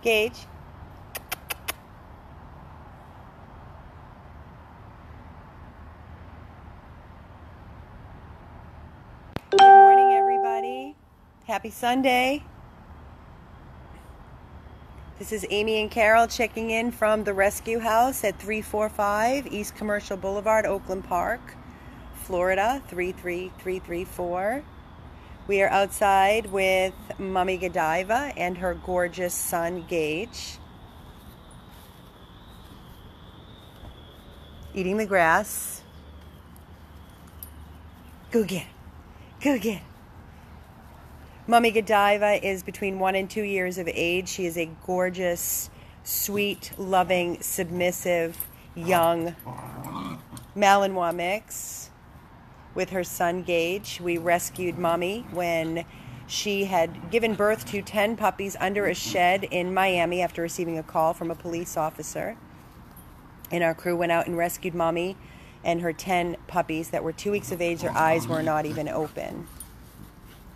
Gage. Good morning, everybody. Happy Sunday. This is Amy and Carol checking in from the rescue house at 345 East Commercial Boulevard, Oakland Park, Florida, 33334. We are outside with Mommy Godiva and her gorgeous son, Gage, eating the grass. Go get it. Go get it. Mommy Godiva is between 1 and 2 years of age. She is a gorgeous, sweet, loving, submissive, young Malinois mix with her son Gage. We rescued Mommy when she had given birth to 10 puppies under a shed in Miami after receiving a call from a police officer. And our crew went out and rescued Mommy and her 10 puppies that were 2 weeks of age. Their eyes were not even open.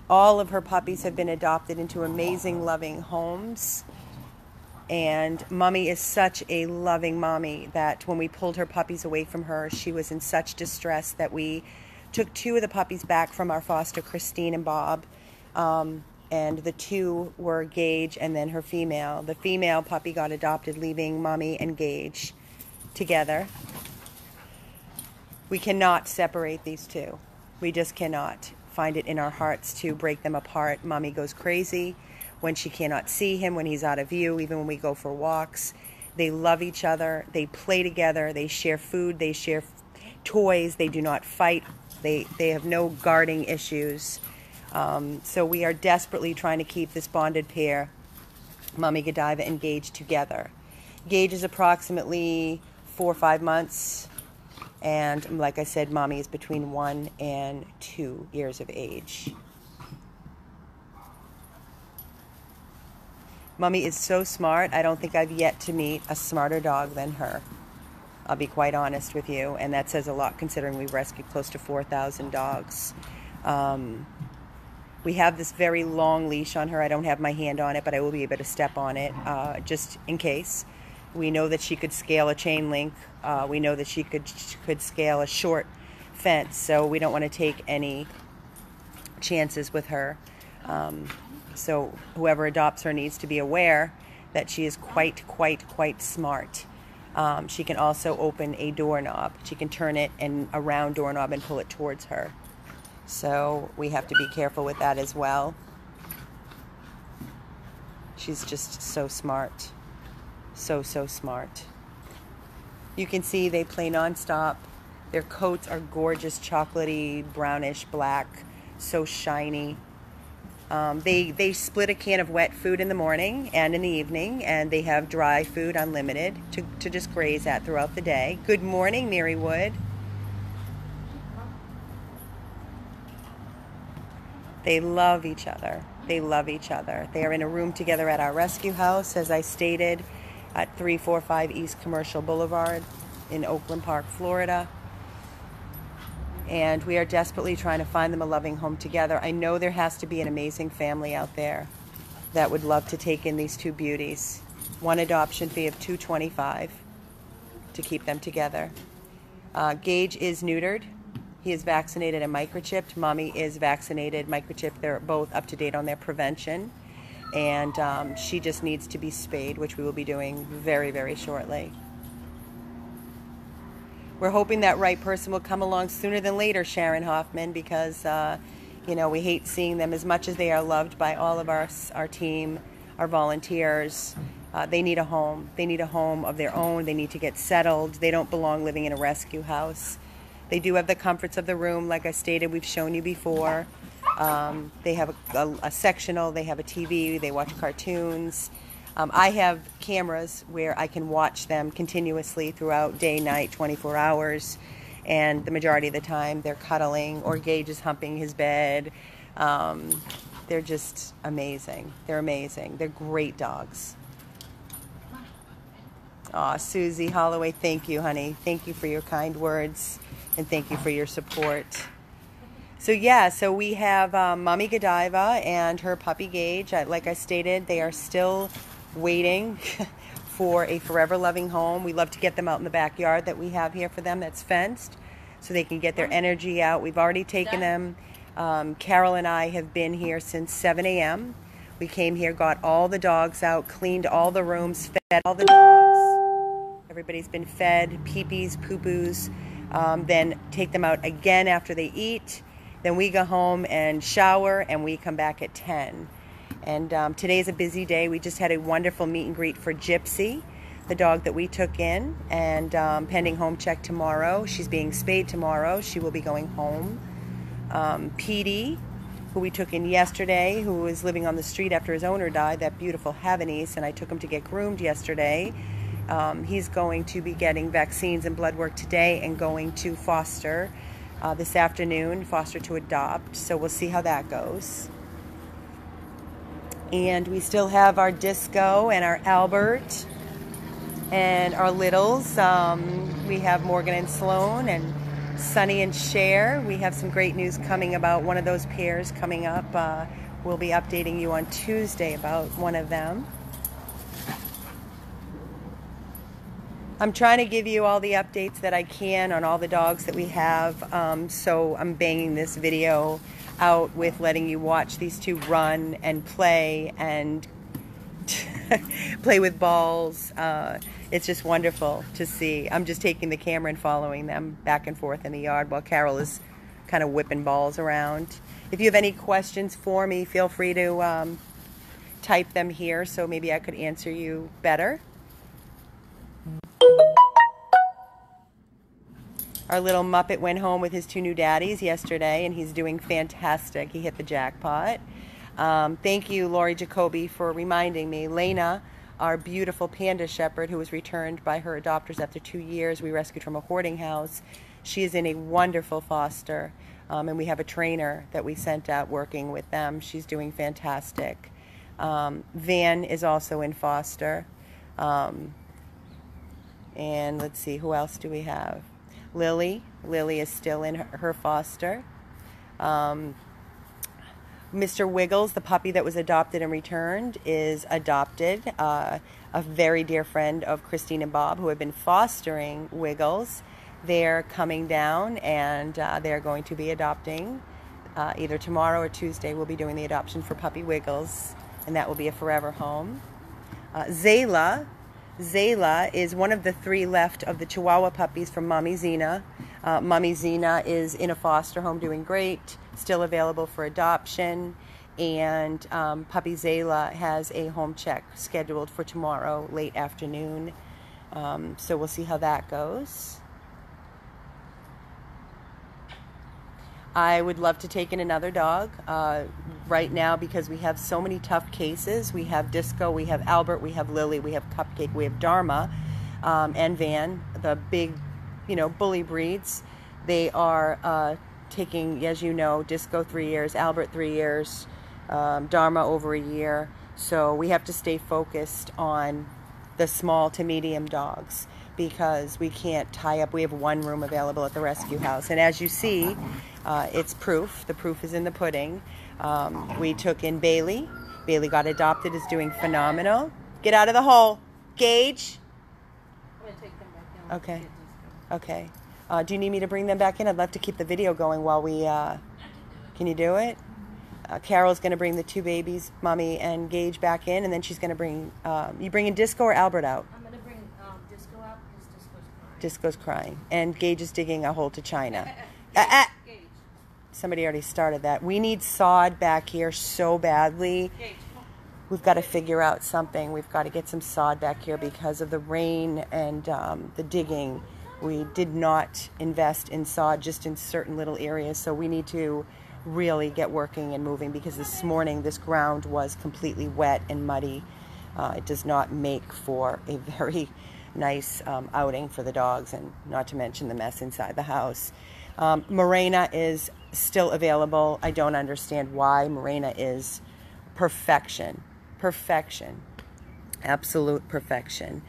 All of her puppies have been adopted into amazing, loving homes. And Mommy is such a loving mommy that when we pulled her puppies away from her, she was in such distress that we took 2 of the puppies back from our foster, Christine and Bob. And the 2 were Gage and then her female. The female puppy got adopted, leaving Mommy and Gage together. We cannot separate these 2. We just cannot find it in our hearts to break them apart. Mommy goes crazy when she cannot see him, when he's out of view, even when we go for walks. They love each other. They play together. They share food. They share toys. They do not fight. They have no guarding issues. So we are desperately trying to keep this bonded pair, Mommy Godiva and Gage, together. Gage is approximately 4 or 5 months. And like I said, Mommy is between 1 and 2 years of age. Mommy is so smart. I don't think I've yet to meet a smarter dog than her. I'll be quite honest with you. And that says a lot considering we've rescued close to 4,000 dogs. We have this very long leash on her. I don't have my hand on it, but I will be able to step on it just in case. We know that she could scale a chain link. We know that she could scale a short fence, so we don't want to take any chances with her. So whoever adopts her needs to be aware that she is quite smart. She can also open a doorknob. She can turn it and a round doorknob and pull it towards her. So we have to be careful with that as well. She's just so smart. So smart. You can see they play nonstop. Their coats are gorgeous, chocolatey, brownish, black, so shiny. They split a can of wet food in the morning and in the evening, and they have dry food unlimited to just graze at throughout the day. Good morning, Mary Wood. They love each other. They love each other. They are in a room together at our rescue house, as I stated, at 345 East Commercial Boulevard in Oakland Park, Florida. And we are desperately trying to find them a loving home together. I know there has to be an amazing family out there that would love to take in these 2 beauties. One adoption fee of $225 to keep them together. Gage is neutered. He is vaccinated and microchipped. Mommy is vaccinated, microchipped. They're both up to date on their prevention. And she just needs to be spayed, which we will be doing very shortly. We're hoping that right person will come along sooner than later, Sharon Hoffman, because you know, we hate seeing them as much as they are loved by all of our team, our volunteers. They need a home. They need a home of their own. They need to get settled. They don't belong living in a rescue house. They do have the comforts of the room, like I stated. We've shown you before. They have a sectional, they have a TV, they watch cartoons. I have cameras where I can watch them continuously throughout day, night, 24 hours. And the majority of the time they're cuddling or Gage is humping his bed. They're just amazing. They're amazing. They're great dogs. Aw, Susie Holloway, thank you, honey. Thank you for your kind words and thank you for your support. So yeah, so we have Mommy Godiva and her puppy Gage. Like I stated, they are still waiting for a forever loving home. We love to get them out in the backyard that we have here for them that's fenced so they can get their energy out. We've already taken them. Carol and I have been here since 7 a.m. We came here, got all the dogs out, cleaned all the rooms, fed all the dogs. Everybody's been fed, pee-pees, poo-poos. Then take them out again after they eat. Then we go home and shower, and we come back at 10. And today's a busy day. We just had a wonderful meet and greet for Gypsy, the dog that we took in, and pending home check tomorrow. She's being spayed tomorrow. She will be going home. Petey, who we took in yesterday, who was living on the street after his owner died, that beautiful Havanese, and I took him to get groomed yesterday. He's going to be getting vaccines and blood work today and going to foster this afternoon, foster to adopt. So we'll see how that goes. And we still have our Disco and our Albert and our littles. We have Morgan and Sloan and Sunny and Cher. We have some great news coming about one of those pairs coming up. We'll be updating you on Tuesday about one of them. I'm trying to give you all the updates that I can on all the dogs that we have. So I'm banging this video out with letting you watch these two run and play play with balls. It's just wonderful to see. I'm just taking the camera and following them back and forth in the yard while Carol is kind of whipping balls around. If you have any questions for me, feel free to type them here so maybe I could answer you better. Our little Muppet went home with his two new daddies yesterday, and he's doing fantastic. He hit the jackpot. Thank you, Lori Jacoby, for reminding me. Lena, our beautiful panda shepherd, who was returned by her adopters after 2 years, we rescued from a hoarding house. She is in a wonderful foster, and we have a trainer that we sent out working with them. She's doing fantastic. Van is also in foster. And let's see, who else do we have? Lily is still in her foster. Mr. Wiggles, the puppy that was adopted and returned, is adopted. A very dear friend of Christine and Bob, who have been fostering Wiggles, they're coming down and they're going to be adopting. Either tomorrow or Tuesday we'll be doing the adoption for puppy Wiggles, and that will be a forever home. Zayla is one of the 3 left of the Chihuahua puppies from Mommy Zena. Mommy Zena is in a foster home doing great, still available for adoption, and puppy Zayla has a home check scheduled for tomorrow, late afternoon. So we'll see how that goes. I would love to take in another dog right now because we have so many tough cases. We have Disco, we have Albert, we have Lily, we have Cupcake, we have Dharma, and Van, the big, bully breeds. They are taking, as you know, Disco 3 years, Albert 3 years, Dharma over a year. So we have to stay focused on the small to medium dogs because we can't tie up. We have 1 room available at the rescue house. And as you see, it's proof. The proof is in the pudding. We took in Bailey. Bailey got adopted, is doing phenomenal. Get out of the hole. Gage. I'm going to take them back in. Okay. Okay. Do you need me to bring them back in? I'd love to keep the video going while we... Can you do it? Carol's going to bring the 2 babies, Mommy and Gage, back in, and then she's going to bring... you bringing Disco or Albert out? I'm going to bring Disco out because Disco's crying. Disco's crying. And Gage is digging a hole to China. Gage. Somebody already started that. We need sod back here so badly. Gage. We've got to figure out something. We've got to get some sod back here because of the rain and the digging. We did not invest in sod, just in certain little areas. So we need to really get working and moving because this morning this ground was completely wet and muddy. It does not make for a very nice outing for the dogs, and not to mention the mess inside the house. Morena is still available. I don't understand why. Morena is perfection. Perfection. Absolute perfection.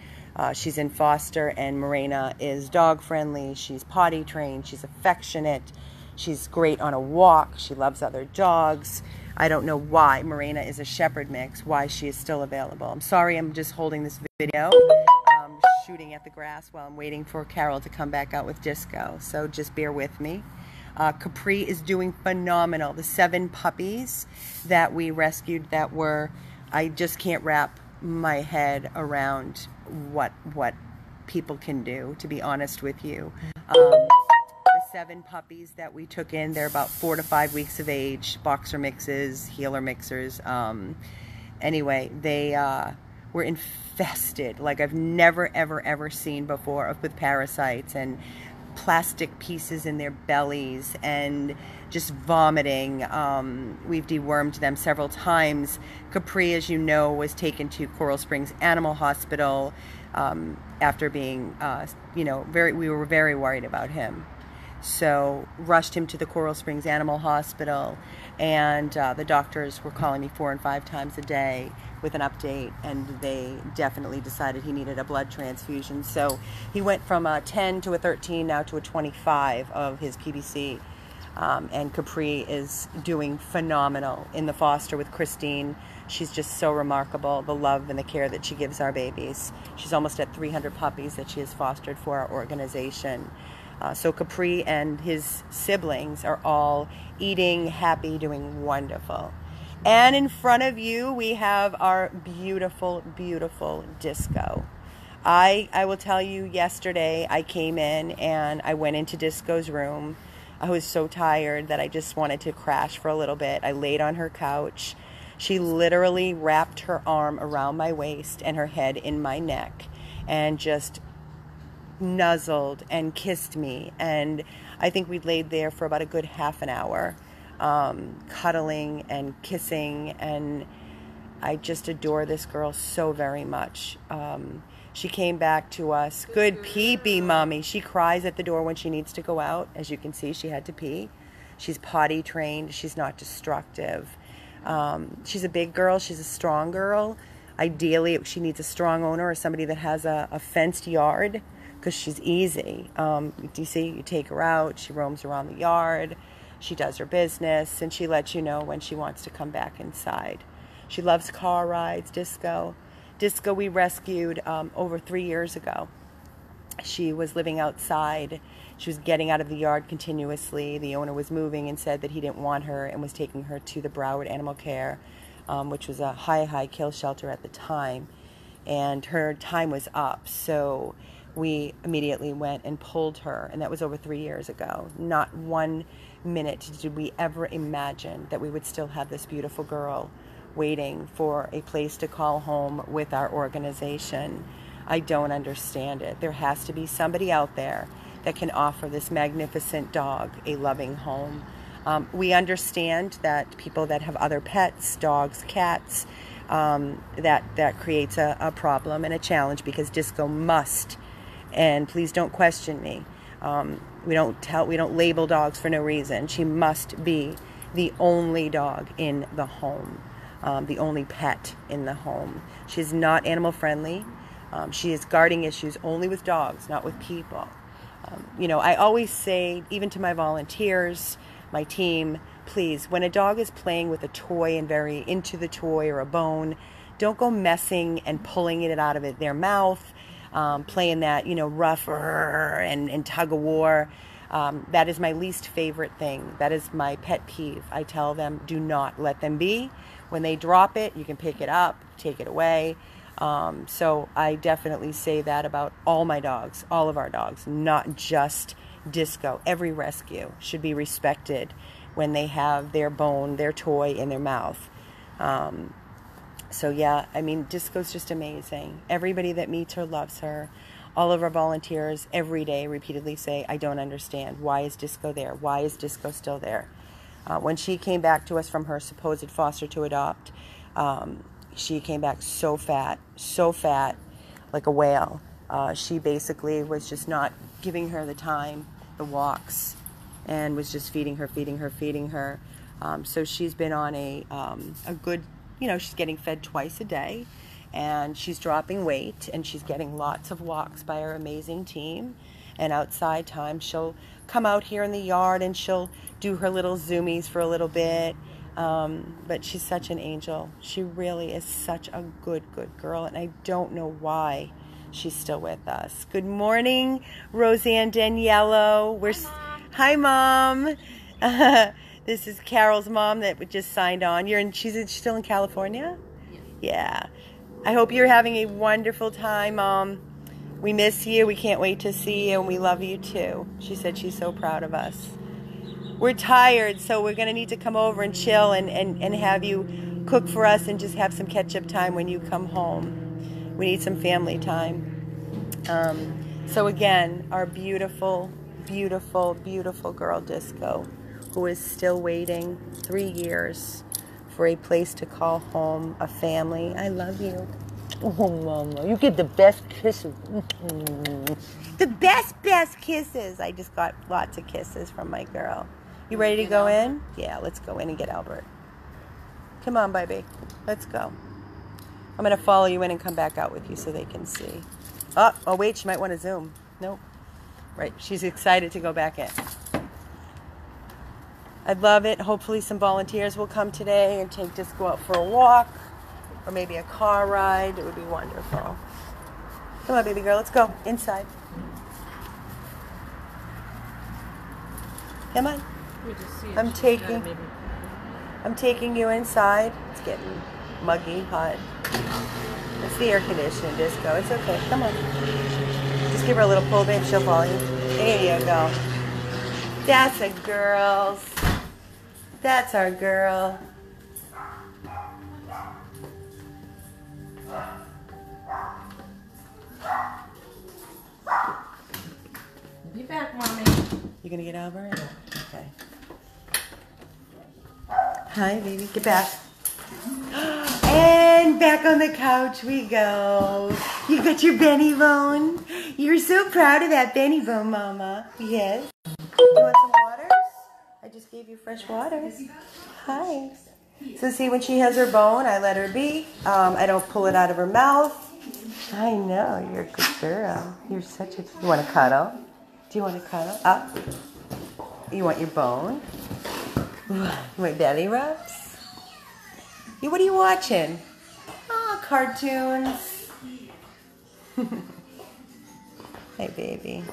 She's in foster, and Morena is dog friendly. She's potty trained. She's affectionate. She's great on a walk. She loves other dogs. I don't know why Morena is a shepherd mix, why she is still available. I'm sorry, I'm just holding this video, shooting at the grass while I'm waiting for Carol to come back out with Disco, so just bear with me. Capri is doing phenomenal. The 7 puppies that we rescued that were, I just can't wrap my head around what people can do, to be honest with you. The 7 puppies that we took in, they're about 4 to 5 weeks of age, boxer mixes, heeler mixers. Anyway, they were infested like I've never, ever seen before with parasites and plastic pieces in their bellies and just vomiting. We've dewormed them several times. Capri, as you know, was taken to Coral Springs Animal Hospital after being, we were very worried about him. So rushed him to the Coral Springs Animal Hospital, and the doctors were calling me 4 and 5 times a day with an update, and they definitely decided he needed a blood transfusion. So he went from a 10 to a 13, now to a 25 of his PBC. And Capri is doing phenomenal in the foster with Christine. She's just so remarkable, the love and the care that she gives our babies. She's almost at 300 puppies that she has fostered for our organization. So Capri and his siblings are all eating, happy, doing wonderful. And in front of you, we have our beautiful, beautiful Disco. I will tell you, yesterday I came in and I went into Disco's room. I was so tired that I just wanted to crash for a little bit. I laid on her couch. She literally wrapped her arm around my waist and her head in my neck and just nuzzled and kissed me, and I think we laid there for about a good half an hour, cuddling and kissing, and I just adore this girl so very much. She came back to us, good pee-pee, mommy. She cries at the door when she needs to go out. As you can see, she had to pee. She's potty trained. She's not destructive. She's a big girl. She's a strong girl. Ideally, she needs a strong owner or somebody that has a fenced yard, because she's easy. Do you see? You take her out, she roams around the yard, she does her business, and she lets you know when she wants to come back inside. She loves car rides. Disco we rescued over 3 years ago. She was living outside. She was getting out of the yard continuously. The owner was moving and said that he didn't want her and was taking her to the Broward Animal Care, which was a high kill shelter at the time. And her time was up, so we immediately went and pulled her, and that was over 3 years ago. Not 1 minute did we ever imagine that we would still have this beautiful girl waiting for a place to call home with our organization. I don't understand it. There has to be somebody out there that can offer this magnificent dog a loving home. We understand that people that have other pets, dogs, cats, that creates a problem and a challenge, because Disco must, and please don't question me, we don't label dogs for no reason. She must be the only dog in the home, the only pet in the home. She's not animal friendly. She has guarding issues only with dogs, not with people. I always say, even to my volunteers, my team, please, when a dog is playing with a toy and very into the toy or a bone, don't go messing and pulling it out of their mouth, playing that, rough and tug of war. That is my least favorite thing. That is my pet peeve. I tell them, do not let them be. When they drop it, you can pick it up, take it away. So I definitely say that about all my dogs, all of our dogs, not just Disco. Every rescue should be respected when they have their bone, their toy in their mouth. So yeah, I mean, Disco's just amazing. Everybody that meets her loves her. All of our volunteers every day repeatedly say, I don't understand. Why is Disco there? Why is Disco still there? When she came back to us from her supposed foster to adopt, she came back so fat, like a whale. She basically was just not giving her the time, the walks, and was just feeding her. So she's been on a good, she's getting fed twice a day, and she's dropping weight, and she's getting lots of walks by our amazing team. And outside time, she'll come out here in the yard and she'll do her little zoomies for a little bit. But she's such an angel. She really is such a good girl, and I don't know why she's still with us. Good morning, Roseanne Daniello. Hi, Mom. This is Carol's mom that just signed on. She's still in California? Yeah. I hope you're having a wonderful time, Mom. We miss you. We can't wait to see you, and we love you too. She said she's so proud of us. We're tired, so we're going to need to come over and chill and have you cook for us and just have some catch-up time when you come home. We need some family time. So again, our beautiful, beautiful, beautiful girl Disco, who is still waiting 3 years for a place to call home, a family. I love you. Oh, Mama, you get the best kisses. The best kisses. I just got lots of kisses from my girl. You ready to go in? Yeah, let's go in and get Albert. Come on, baby. Let's go. I'm going to follow you in and come back out with you so they can see. Oh, wait, she might want to zoom. Nope. Right, she's excited to go back in. I'd love it. Hopefully some volunteers will come today and take Disco out for a walk or maybe a car ride. It would be wonderful. Come on, baby girl. Let's go inside. Come on. I'm taking you inside. It's getting muggy, hot. It's the air conditioning, Disco. It's okay. Come on. Just give her a little pull, babe. She'll follow you. There you go. That's a girl. That's our girl. Be back, Mommy. You gonna get Albert? Okay. Hi, baby. Get back. And back on the couch we go. You got your Benny bone. You're so proud of that Benny bone, Mama. Yes. You want some waters? I just gave you fresh waters. Hi. So see, when she has her bone, I let her be. I don't pull it out of her mouth. I know, you're a good girl. You're such a... You want to cuddle? Do you want to cuddle? Up. You want your bone? You want belly rubs? What are you watching? Oh, cartoons. Hey, baby.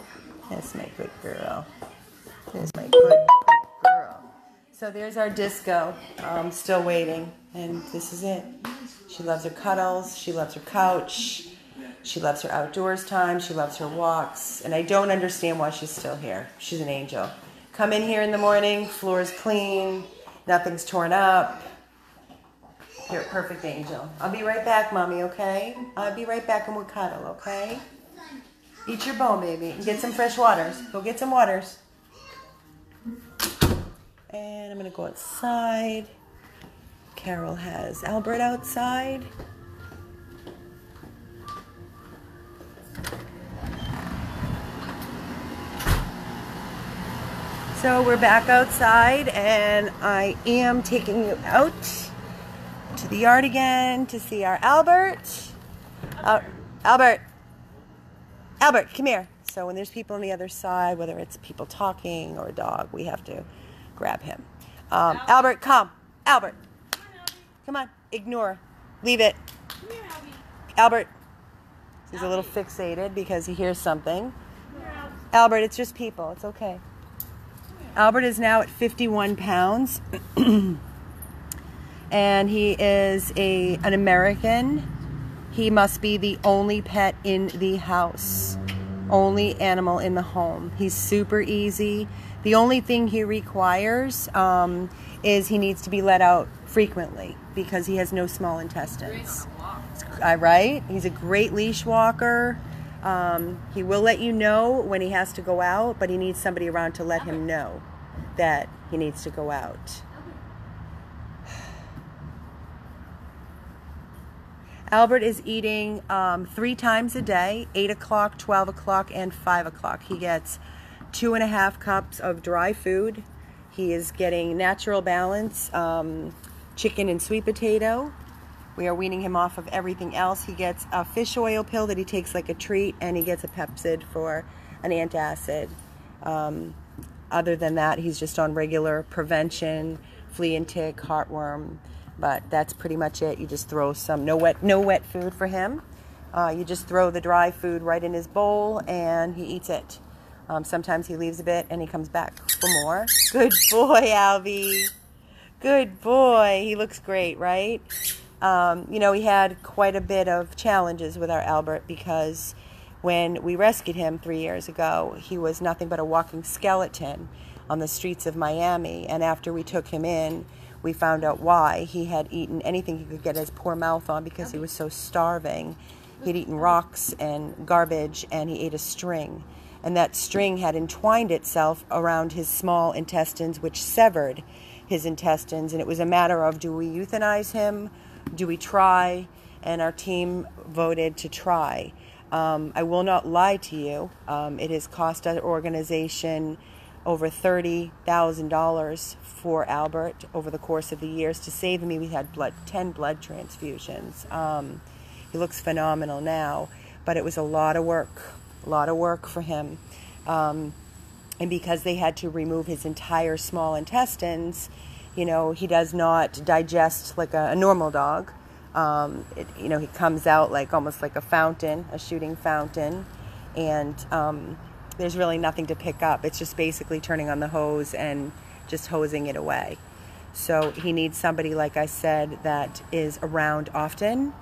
That's my good girl. There's my good girl. So there's our Disco. Still waiting. And this is it. She loves her cuddles. She loves her couch. She loves her outdoors time. She loves her walks. And I don't understand why she's still here. She's an angel. Come in here in the morning. Floor's clean. Nothing's torn up. You're a perfect angel. I'll be right back, Mommy, okay? I'll be right back and we'll cuddle, okay? Eat your bone, baby. And get some fresh waters. Go get some waters. And I'm going to go outside. Carol has Albert outside. So we're back outside, and I am taking you out to the yard again to see our Albert. Albert, come here. So when there's people on the other side, whether it's people talking or a dog, we have to grab him. Albert, come. Albert. Come on. Ignore. Leave it. Albert. He's a little fixated because he hears something. Albert, it's just people. It's okay. Albert is now at 51 pounds. And he is an American. He must be the only pet in the house. Only animal in the home. He's super easy. The only thing he requires is he needs to be let out frequently because he has no small intestines. Right? He's a great leash walker. He will let you know when he has to go out, but he needs somebody around to let him know that he needs to go out. Albert is eating 3 times a day, 8 o'clock, 12 o'clock, and 5 o'clock. He gets 2.5 cups of dry food. He is getting natural balance, chicken and sweet potato. We are weaning him off of everything else. He gets a fish oil pill that he takes like a treat, and he gets a Pepsid for an antacid. Other than that, he's just on regular prevention flea and tick, heartworm, but that's pretty much it. You just throw some, no wet food for him. You just throw the dry food right in his bowl and he eats it. Sometimes he leaves a bit and he comes back for more. Good boy, Albie. Good boy. He looks great, right? You know, we had quite a bit of challenges with our Albert because when we rescued him 3 years ago, he was nothing but a walking skeleton on the streets of Miami. And after we took him in, we found out why. He had eaten anything he could get his poor mouth on because he was so starving. He'd eaten rocks and garbage, and he ate a string. And that string had entwined itself around his small intestines, which severed his intestines. And it was a matter of, do we euthanize him? Do we try? And our team voted to try. I will not lie to you. It has cost our organization over $30,000 for Albert over the course of the years. To save him, we had 10 blood transfusions. He looks phenomenal now, but it was a lot of work for him. And because they had to remove his entire small intestines, you know, he does not digest like a normal dog. You know, he comes out like almost like a fountain, a shooting fountain, and there's really nothing to pick up. It's just basically turning on the hose and just hosing it away. So he needs somebody, like I said, that is around often,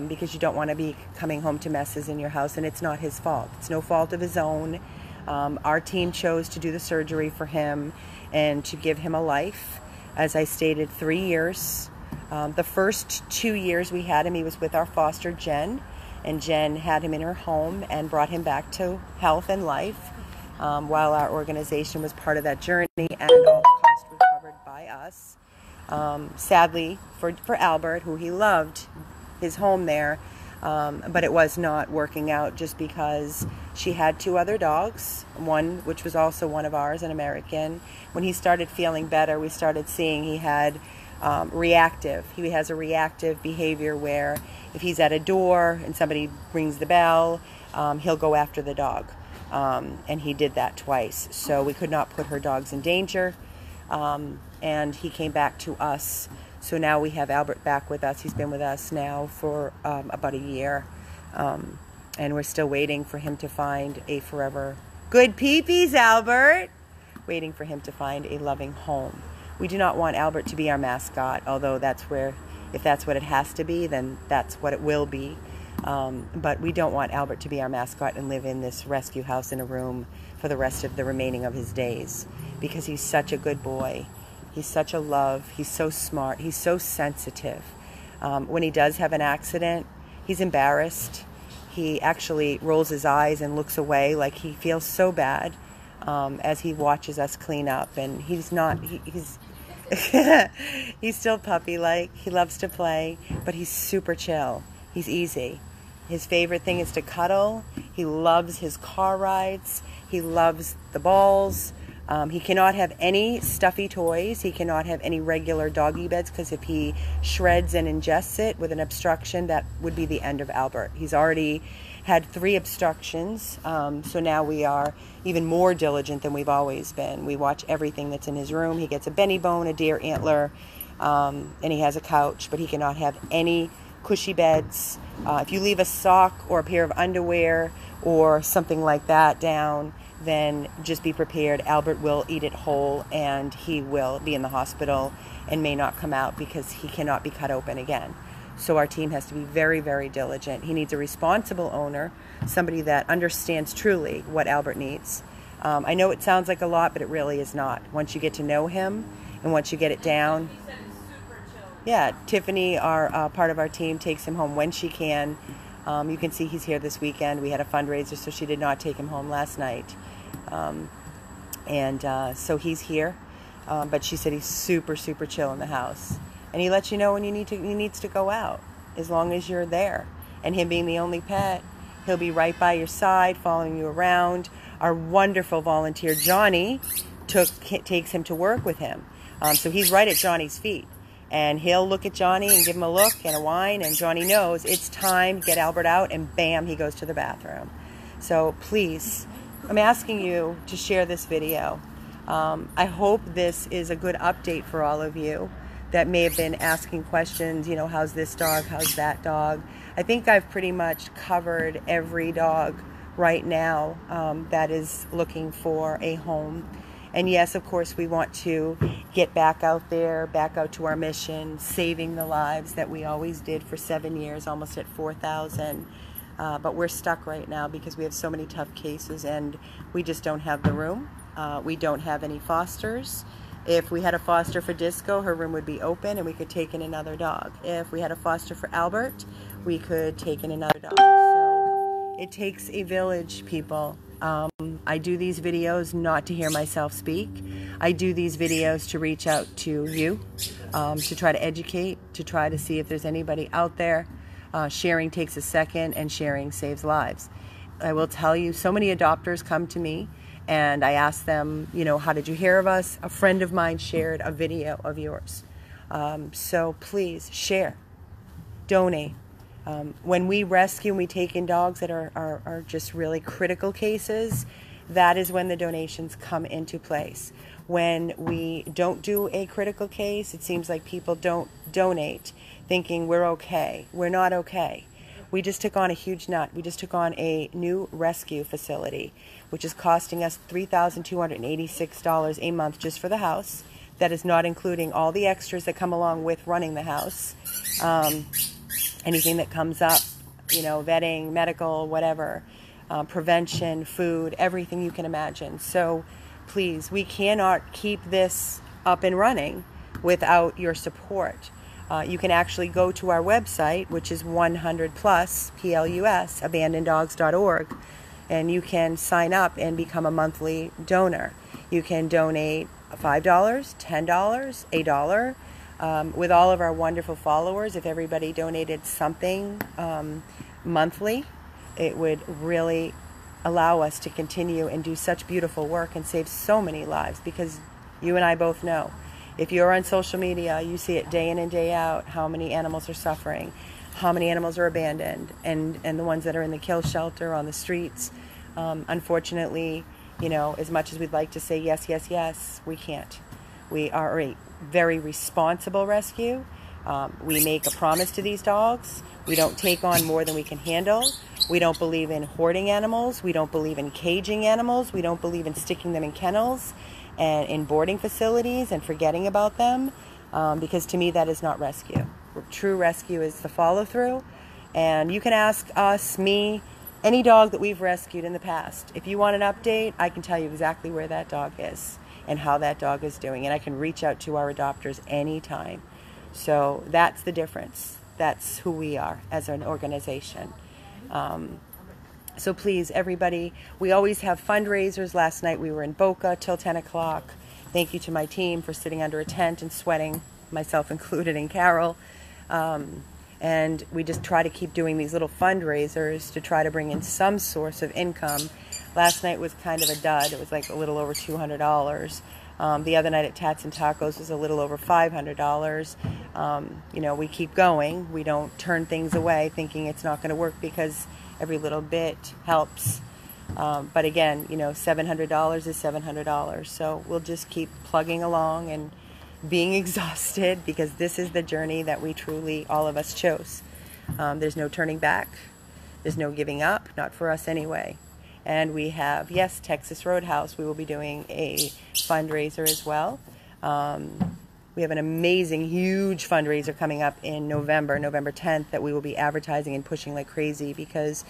because you don't want to be coming home to messes in your house, and it's not his fault. It's no fault of his own. Our team chose to do the surgery for him and to give him a life. As I stated, 3 years. The first 2 years we had him, he was with our foster Jen, and Jen had him in her home and brought him back to health and life, while our organization was part of that journey, and all the costs were covered by us. Sadly for Albert, who he loved his home there, but it was not working out just because she had 2 other dogs, one which was also one of ours, an American. When he started feeling better, we started seeing he had he has a reactive behavior where if he's at a door and somebody rings the bell, he'll go after the dog, and he did that twice. So we could not put her dogs in danger, and he came back to us. So now we have Albert back with us. He's been with us now for about a year, and we're still waiting for him to find a forever good peepees, Albert. Waiting for him to find a loving home. We do not want Albert to be our mascot, although if that's what it has to be, then that's what it will be. But we don't want Albert to be our mascot and live in this rescue house in a room for the rest of the remaining of his days, because he's such a good boy. He's such a love. He's so smart. He's so sensitive. When he does have an accident, he's embarrassed. He actually rolls his eyes and looks away like he feels so bad as he watches us clean up. And he's he's still puppy-like. He loves to play, but he's super chill. He's easy. His favorite thing is to cuddle. He loves his car rides. He loves the balls. He cannot have any stuffy toys. He cannot have any regular doggy beds, because if he shreds and ingests it with an obstruction, that would be the end of Albert. He's already had 3 obstructions, so now we are even more diligent than we've always been. We watch everything that's in his room. He gets a Benny bone, a deer antler, and he has a couch, but he cannot have any cushy beds. If you leave a sock or a pair of underwear or something like that down, then just be prepared. Albert will eat it whole, and he will be in the hospital and may not come out because he cannot be cut open again. So our team has to be very, very diligent. He needs a responsible owner, somebody that understands truly what Albert needs. I know it sounds like a lot, but it really is not. Once you get to know him and once you get it down. Yeah, Tiffany, our part of our team, takes him home when she can. You can see he's here this weekend. We had a fundraiser, so she did not take him home last night. So he's here, but she said he's super, super chill in the house. And he lets you know when he needs to go out, as long as you're there. And him being the only pet, he'll be right by your side, following you around. Our wonderful volunteer, Johnny, takes him to work with him. So he's right at Johnny's feet. And he'll look at Johnny and give him a look and a whine, and Johnny knows it's time, get Albert out, and bam, he goes to the bathroom. So please, I'm asking you to share this video. I hope this is a good update for all of you that may have been asking questions, you know, how's this dog, how's that dog. I think I've pretty much covered every dog right now that is looking for a home. And yes, of course, we want to get back out there, back out to our mission, saving the lives that we always did for 7 years, almost at 4,000. But we're stuck right now because we have so many tough cases and we just don't have the room. We don't have any fosters. If we had a foster for Disco, her room would be open and we could take in another dog. If we had a foster for Albert, we could take in another dog. So it takes a village, people. I do these videos not to hear myself speak. I do these videos to reach out to you, to try to educate, to try to see if there's anybody out there. Sharing takes a second and sharing saves lives. I will tell you, so many adopters come to me and I ask them, you know, how did you hear of us? A friend of mine shared a video of yours. So please share, donate. When we rescue and we take in dogs that are just really critical cases, that is when the donations come into place. When we don't do a critical case, it seems like people don't donate thinking we're okay. We're not okay. We just took on a huge nut. We just took on a new rescue facility, which is costing us $3,286 a month just for the house. That is not including all the extras that come along with running the house. Anything that comes up, you know, vetting, medical, whatever, prevention, food, everything you can imagine. So please, we cannot keep this up and running without your support. You can actually go to our website, which is 100plus, Plus, abandoneddogs.org, and you can sign up and become a monthly donor. You can donate $5, $10, $1. With all of our wonderful followers, if everybody donated something monthly, it would really allow us to continue and do such beautiful work and save so many lives, because you and I both know, if you're on social media, you see it day in and day out, how many animals are suffering, how many animals are abandoned, and the ones that are in the kill shelter, on the streets. Unfortunately, you know, as much as we'd like to say yes, yes, yes, we can't. We are a very responsible rescue. We make a promise to these dogs. We don't take on more than we can handle. We don't believe in hoarding animals. We don't believe in caging animals. We don't believe in sticking them in kennels and in boarding facilities and forgetting about them, because to me that is not rescue. True rescue is the follow-through. And you can ask us, me, any dog that we've rescued in the past. If you want an update, I can tell you exactly where that dog is and how that dog is doing. And I can reach out to our adopters anytime. So that's the difference. That's who we are as an organization. So please, everybody, we always have fundraisers. Last night we were in Boca till 10 o'clock. Thank you to my team for sitting under a tent and sweating, myself included, and Carol. And we just try to keep doing these little fundraisers to try to bring in some source of income. Last night was kind of a dud. It was like a little over $200. The other night at Tats and Tacos was a little over $500. You know, we keep going. We don't turn things away thinking it's not going to work, because every little bit helps. But again, you know, $700 is $700. So we'll just keep plugging along and being exhausted, because this is the journey that we truly, all of us, chose. There's no turning back. There's no giving up, not for us anyway. And we have, yes, Texas Roadhouse. We will be doing a fundraiser as well. We have an amazing, huge fundraiser coming up in November 10th, that we will be advertising and pushing like crazy, because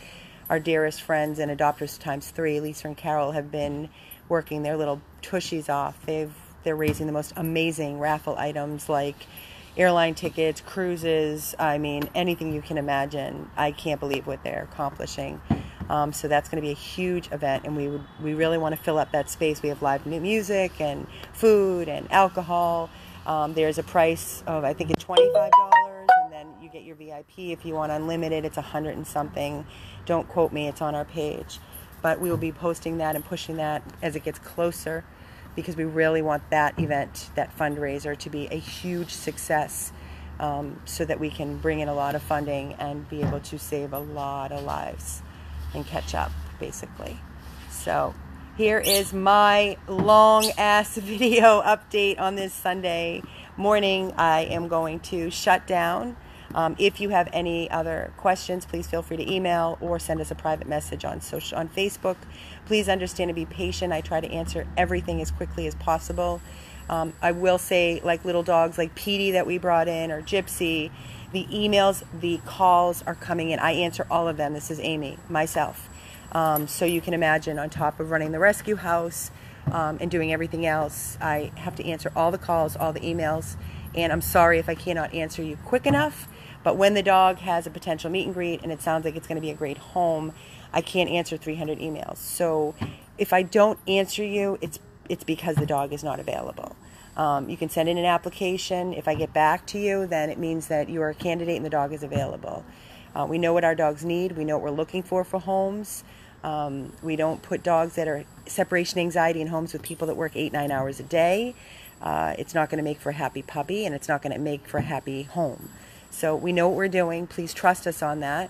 our dearest friends and adopters ×3, Lisa and Carol, have been working their little tushies off. They're raising the most amazing raffle items, like airline tickets, cruises, I mean, anything you can imagine. I can't believe what they're accomplishing. So that's going to be a huge event, and we really want to fill up that space. We have live music and food and alcohol. There's a price of, I think it's $25, and then you get your VIP if you want unlimited. It's $100 and something. Don't quote me, it's on our page. But we will be posting that and pushing that as it gets closer, because we really want that event, that fundraiser, to be a huge success, so that we can bring in a lot of funding and be able to save a lot of lives and catch up, basically. So Here is my long-ass video update on this Sunday morning. I am going to shut down. If you have any other questions, please feel free to email or send us a private message on Facebook. Please understand and be patient. I try to answer everything as quickly as possible. I will say, like little dogs like Petey that we brought in, or Gypsy, the emails, the calls are coming in. I answer all of them. This is Amy, myself. So you can imagine, on top of running the rescue house and doing everything else, I have to answer all the calls, all the emails, and I'm sorry if I cannot answer you quick enough, but when the dog has a potential meet and greet and it sounds like it's going to be a great home, I can't answer 300 emails. So if I don't answer you, it's because the dog is not available. You can send in an application. If I get back to you, then it means that you are a candidate and the dog is available. We know what our dogs need. We know what we're looking for homes. We don't put dogs that are separation anxiety in homes with people that work 8-9 hours a day. It's not going to make for a happy puppy, and it's not going to make for a happy home. So we know what we're doing. Please trust us on that.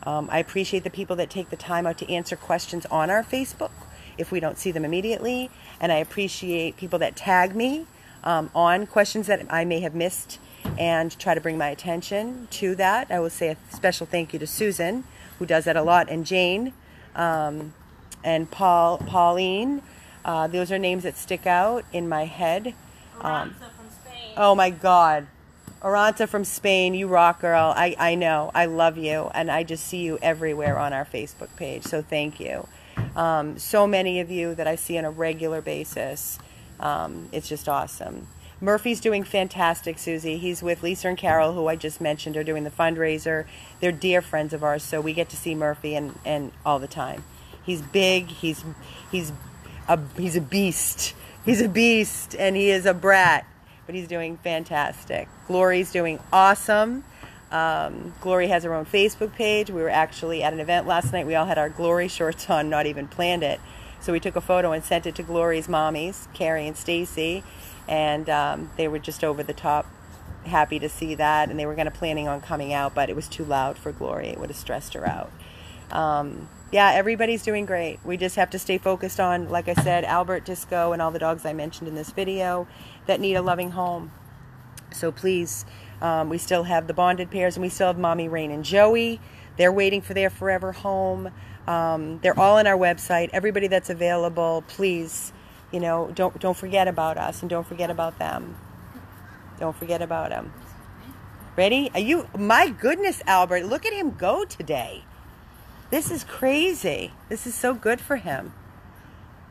I appreciate the people that take the time out to answer questions on our Facebook if we don't see them immediately. And I appreciate people that tag me on questions that I may have missed and try to bring my attention to that. I will say a special thank you to Susan, who does that a lot, and Jane, and Pauline. Those are names that stick out in my head. Aranza from Spain. Oh my God. Aranza from Spain, you rock, girl. I know. I love you. And I just see you everywhere on our Facebook page. So thank you. So many of you that I see on a regular basis. It's just awesome. Murphy's doing fantastic, Susie. He's with Lisa and Carol, who I just mentioned, are doing the fundraiser. They're dear friends of ours, so we get to see Murphy and all the time. He's big. He's a beast. He's a beast, and he is a brat, but he's doing fantastic. Glory's doing awesome. Glory has her own Facebook page. We were actually at an event last night. We all had our Glory shorts on, not even planned it. So we took a photo and sent it to Glory's mommies, Carrie and Stacy, and they were just over the top happy to see that, and they were planning on coming out, but it was too loud for Glory. It would have stressed her out. Yeah, everybody's doing great. We just have to stay focused on, like I said, Albert, Disco, and all the dogs I mentioned in this video that need a loving home. So please, we still have the bonded pairs, and we still have Mommy, Rain, and Joey. They're waiting for their forever home. They're all on our website. Everybody that's available, please, don't forget about us, and don't forget about them. Don't forget about them. Ready? My goodness, Albert, look at him go today. This is crazy. This is so good for him.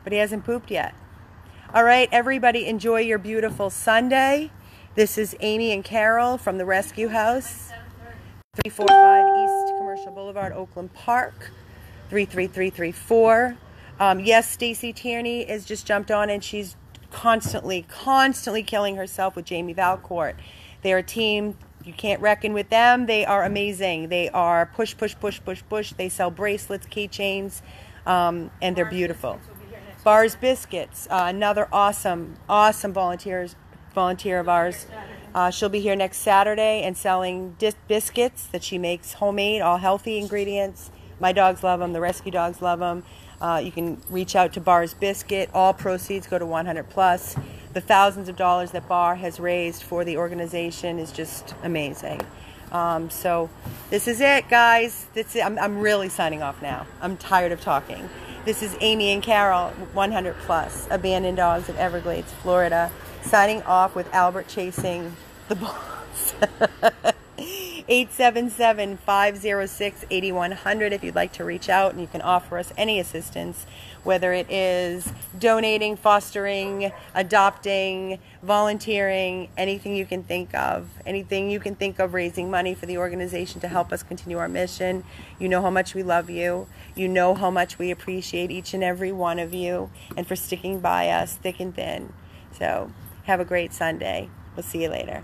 But he hasn't pooped yet. All right, everybody, enjoy your beautiful Sunday. This is Amy and Carol from the Rescue House, 345 East Commercial Boulevard, Oakland Park, 33334. Yes, Stacy Tierney has just jumped on, and she's constantly killing herself with Jamie Valcourt. They're a team. You can't reckon with them. They are amazing. They are push. They sell bracelets, keychains, and they're beautiful. Bars Biscuits, another awesome volunteer of ours. She'll be here next Saturday and selling biscuits that she makes homemade, all healthy ingredients. My dogs love them. The rescue dogs love them. You can reach out to Bar's Biscuit. All proceeds go to 100 Plus. The thousands of dollars that Bar has raised for the organization is just amazing. So this is it, guys. I'm really signing off now. I'm tired of talking. This is Amy and Carol, 100 Plus, Abandoned Dogs of Everglades, Florida, signing off with Albert chasing the boss. 877-506-8100 if you'd like to reach out, and you can offer us any assistance, whether it is donating, fostering, adopting, volunteering, anything you can think of, raising money for the organization to help us continue our mission. You know how much we love you. You know how much we appreciate each and every one of you, and for sticking by us thick and thin. So have a great Sunday. We'll see you later.